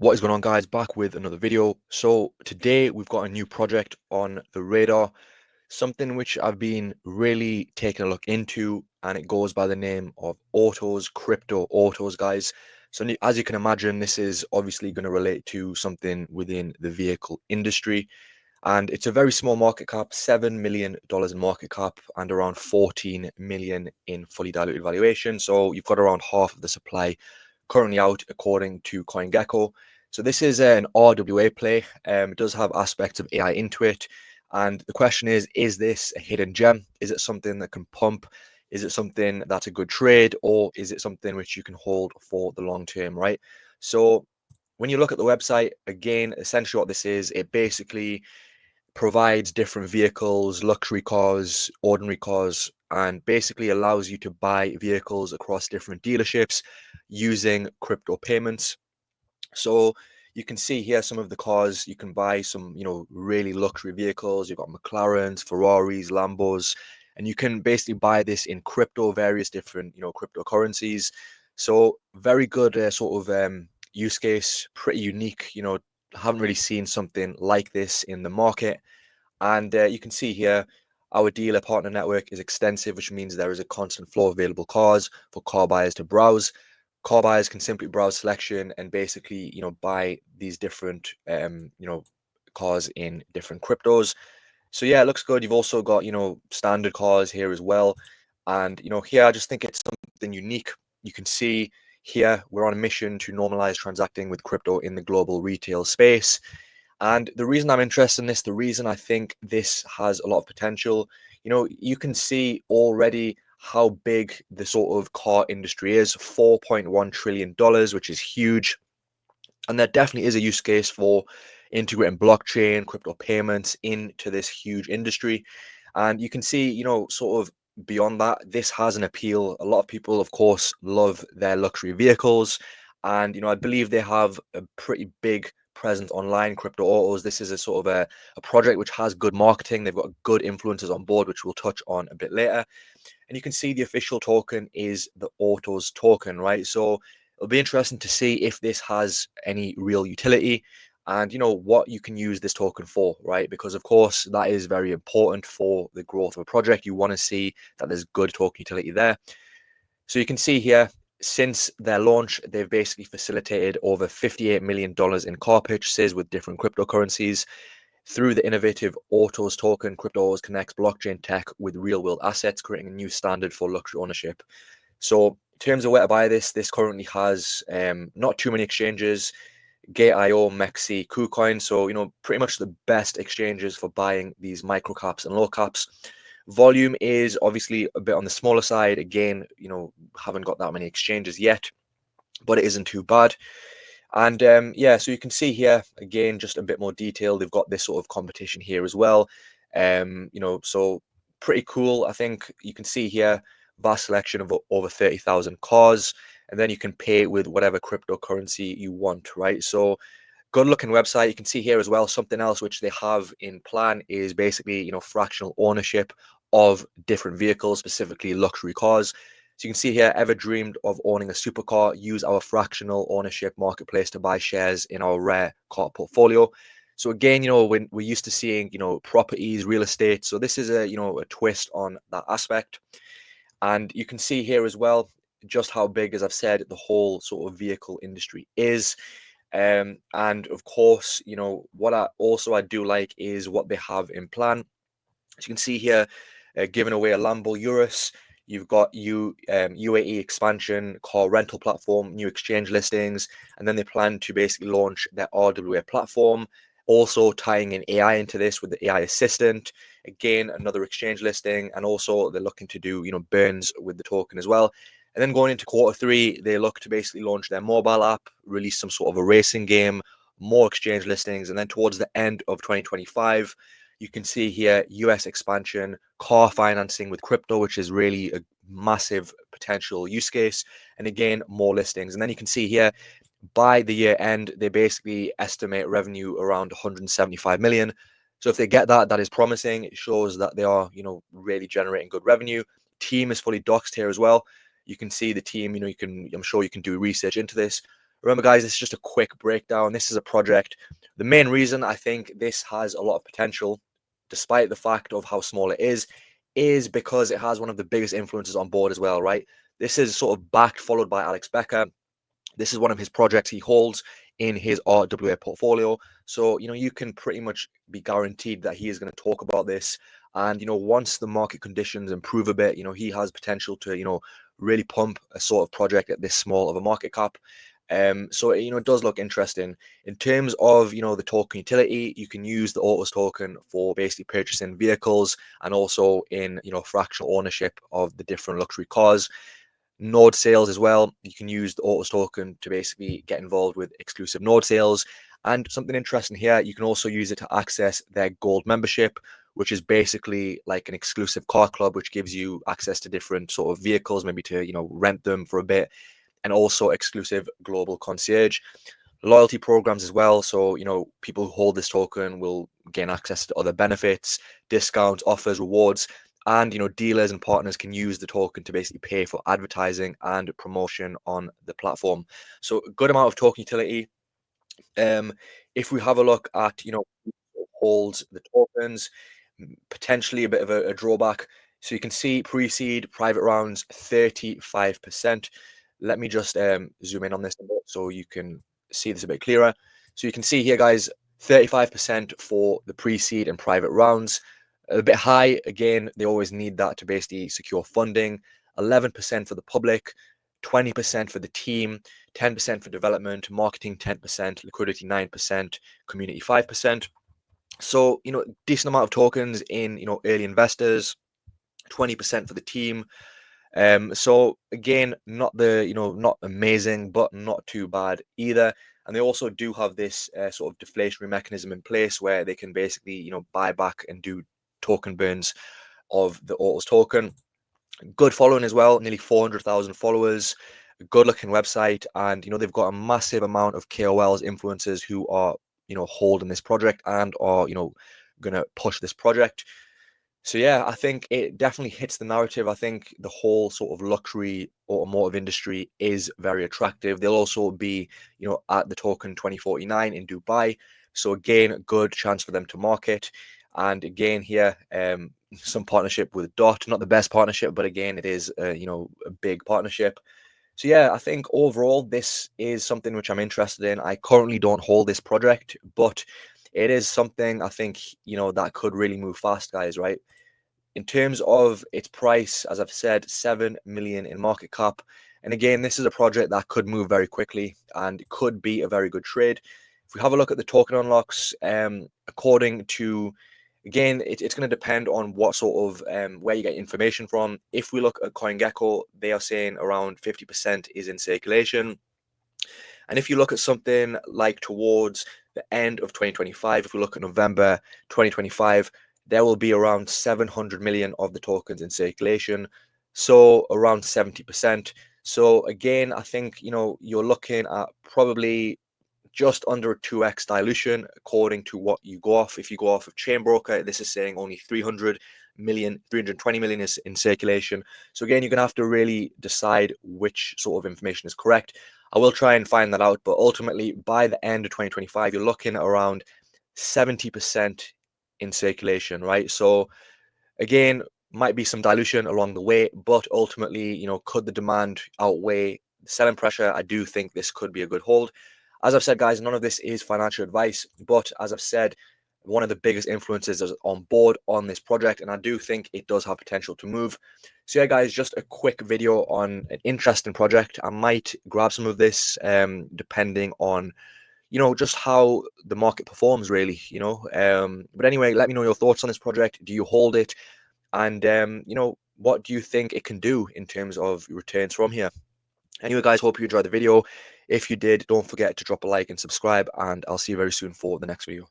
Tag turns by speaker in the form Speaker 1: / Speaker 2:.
Speaker 1: What is going on, guys? Back with another video. So today we've got a new project on the radar, something which I've been really taking a look into, and it goes by the name of CryptoAutos, guys. So as you can imagine, this is obviously going to relate to something within the vehicle industry, and it's a very small market cap, $7 million in market cap and around 14 million in fully diluted valuation. So you've got around half of the supply currently out according to CoinGecko. So this is an RWA play. It does have aspects of AI into it. And the question is this a hidden gem? Is it something that can pump? Is it something that's a good trade? Or is it something which you can hold for the long term, right? So when you look at the website, again, essentially what this is, it basically provides different vehicles, luxury cars, ordinary cars, and basically allows you to buy vehicles across different dealerships using crypto payments. So you can see here some of the cars you can buy, some really luxury vehicles. You've got McLarens, Ferraris, Lambos, and you can basically buy this in crypto, various different cryptocurrencies. So very good sort of use case, pretty unique. Haven't really seen something like this in the market. And you can see here our dealer partner network is extensive, which means there is a constant flow of available cars for car buyers to browse. Car buyers can simply browse selection and basically, buy these different, cars in different cryptos. So yeah, it looks good. You've also got, standard cars here as well. And, here I just think it's something unique. You can see here we're on a mission to normalize transacting with crypto in the global retail space. And the reason I'm interested in this, the reason I think this has a lot of potential, you can see already how big the sort of car industry is, $4.1 trillion, which is huge. And there definitely is a use case for integrating blockchain, crypto payments into this huge industry. And you can see, sort of beyond that, this has an appeal. A lot of people, of course, love their luxury vehicles. And, I believe they have a pretty big presence online, CryptoAutos. This is a sort of a project which has good marketing. They've got good influencers on board, which we'll touch on a bit later. And you can see the official token is the Autos token, right? So it'll be interesting to see if this has any real utility and what you can use this token for, right? Because of course that is very important for the growth of a project. You want to see that there's good token utility there. So you can see here, since their launch, they've basically facilitated over $58 million in car purchases with different cryptocurrencies. Through the innovative Autos token, CryptoAutos connects blockchain tech with real-world assets, creating a new standard for luxury ownership. So in terms of where to buy this currently has not too many exchanges. Gate.io, Mexi, KuCoin. So, pretty much the best exchanges for buying these micro caps and low caps. Volume is obviously a bit on the smaller side. Again, haven't got that many exchanges yet, but it isn't too bad. And yeah, so you can see here again, just a bit more detail. They've got this sort of competition here as well. So pretty cool. I think you can see here vast selection of over 30,000 cars, and then you can pay with whatever cryptocurrency you want, right? So good looking website. You can see here as well, something else which they have in plan is basically, fractional ownership of different vehicles, specifically luxury cars. So you can see here, ever dreamed of owning a supercar? Use our fractional ownership marketplace to buy shares in our rare car portfolio. So again, when we're used to seeing, properties, real estate. So this is a twist on that aspect. And you can see here as well, just how big, as I've said, the whole sort of vehicle industry is. And of course, what I do like is what they have in plan. As you can see here, giving away a Lambo Urus. You've got UAE expansion, car rental platform, new exchange listings, and then they plan to basically launch their RWA platform, also tying in AI into this with the AI assistant. Again, another exchange listing, and also they're looking to do burns with the token as well. And then going into Q3, they look to basically launch their mobile app, release some sort of a racing game, more exchange listings, and then towards the end of 2025. You can see here US expansion, car financing with crypto, which is really a massive potential use case. And again, more listings. And then you can see here, by the year end, they basically estimate revenue around 175 million. So if they get that, that is promising. It shows that they are, really generating good revenue. Team is fully doxed here as well. You can see the team, I'm sure you can do research into this. Remember, guys, this is just a quick breakdown. This is a project. The main reason I think this has a lot of potential, despite the fact of how small it is because it has one of the biggest influences on board as well, right? This is sort of backed, followed by Alex Becker. This is one of his projects he holds in his RWA portfolio. So, you can pretty much be guaranteed that he is going to talk about this. And, once the market conditions improve a bit, he has potential to, really pump a sort of project at this small of a market cap. So, it does look interesting. In terms of, the token utility, you can use the Autos token for basically purchasing vehicles and also in, fractional ownership of the different luxury cars. Node sales as well. You can use the Autos token to basically get involved with exclusive node sales. And something interesting here, you can also use it to access their gold membership, which is basically like an exclusive car club, which gives you access to different sort of vehicles, maybe to, rent them for a bit, and also exclusive global concierge loyalty programs as well. So, people who hold this token will gain access to other benefits, discounts, offers, rewards, and, dealers and partners can use the token to basically pay for advertising and promotion on the platform. So, a good amount of token utility. If we have a look at, who holds the tokens, potentially a bit of a drawback. So you can see pre-seed private rounds 35%. Let me just zoom in on this a bit so you can see this a bit clearer. So you can see here, guys, 35% for the pre-seed and private rounds. A bit high. Again, they always need that to basically secure funding. 11% for the public, 20% for the team, 10% for development, marketing 10%, liquidity 9%, community 5%. So, decent amount of tokens in, early investors, 20% for the team. So again, not amazing, but not too bad either. And they also do have this sort of deflationary mechanism in place where they can basically, buy back and do token burns of the Autos token. Good following as well, nearly 400,000 followers, a good looking website, and they've got a massive amount of KOLs, influencers who are holding this project and are gonna push this project. So yeah, I think it definitely hits the narrative. I think the whole sort of luxury automotive industry is very attractive. They'll also be, at the token 2049 in Dubai. So again, a good chance for them to market. And again, here, some partnership with Dot, not the best partnership, but again, it is, a big partnership. So yeah, I think overall, this is something which I'm interested in. I currently don't hold this project, but it is something I think, that could really move fast, guys, right? In terms of its price, as I've said, 7 million in market cap. And again, this is a project that could move very quickly and could be a very good trade. If we have a look at the token unlocks, according to, again, it's going to depend on what sort of where you get information from. If we look at CoinGecko, they are saying around 50% is in circulation. And if you look at something like towards the end of 2025, if we look at November 2025, there will be around 700 million of the tokens in circulation. So around 70%. So again, I think, you're looking at probably just under a 2x dilution according to what you go off. If you go off of Chain Broker, this is saying only 300 million, 320 million is in circulation. So again, you're going to have to really decide which sort of information is correct. I will try and find that out, but ultimately by the end of 2025, you're looking at around 70% in circulation, right? So again, might be some dilution along the way, but ultimately, could the demand outweigh the selling pressure? I do think this could be a good hold. As I've said, guys, none of this is financial advice, but as I've said, one of the biggest influences is on board on this project, and I do think it does have potential to move. So yeah, guys, just a quick video on an interesting project. I might grab some of this depending on just how the market performs, really. But anyway, let me know your thoughts on this project. Do you hold it? And what do you think it can do in terms of returns from here? Anyway, guys, hope you enjoyed the video. If you did, don't forget to drop a like and subscribe, and I'll see you very soon for the next video.